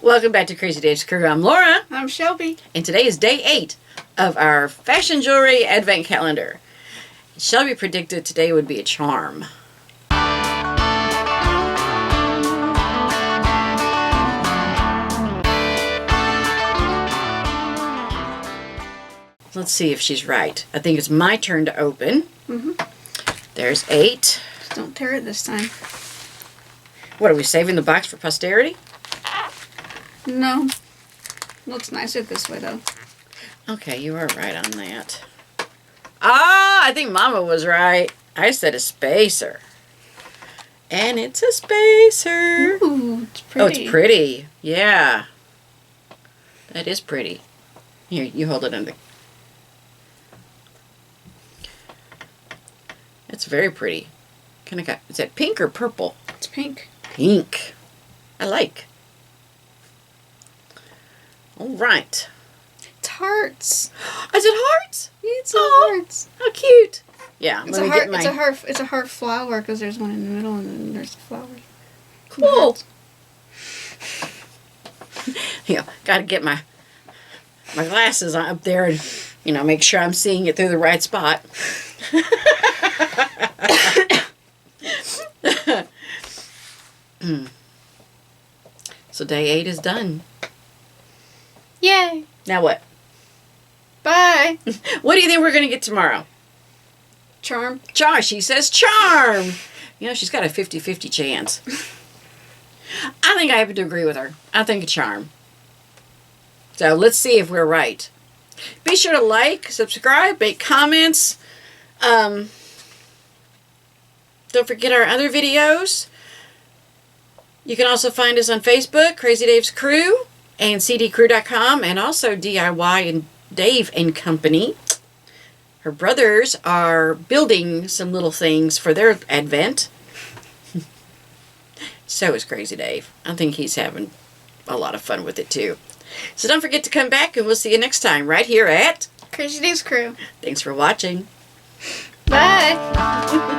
Welcome back to Crazy Dave's Crew. I'm Laura. I'm Shelby. And today is day 8 of our fashion jewelry advent calendar. Shelby predicted today would be a charm. Let's see if she's right. I think it's my turn to open. There's 8. Just don't tear it this time. What, are we saving the box for posterity? No. Looks nicer this way, though. Okay, you are right on that. Ah, I think Mama was right. I said a spacer. And it's a spacer. Ooh, it's pretty. Oh, it's pretty. Yeah. That is pretty. Here, you hold it under. It's very pretty. Kind of got, is that pink or purple? It's pink. Pink. I like. All right. It's hearts. Is it hearts? It's hearts. How cute. Yeah, It's let a me heart. get my... It's a heart flower because there's one in the middle and then there's the flowers. Cool. Yeah, got to get my glasses on up there and, you know, make sure I'm seeing it through the right spot. So day 8 is done. Yay. Now what? Bye. What do you think we're going to get tomorrow? Charm. Charm. She says charm. You know, she's got a 50-50 chance. I think I happen to agree with her. I think a charm. So let's see if we're right. Be sure to like, subscribe, make comments. Don't forget our other videos. You can also find us on Facebook, Crazy Dave's Crew, and cdcrew.com, and also DIY and Dave and Company. Her brothers are building some little things for their advent. So is Crazy Dave. I think he's having a lot of fun with it too. So don't forget to come back, and we'll see you next time right here at Crazy Dave's Crew. Thanks for watching. Bye.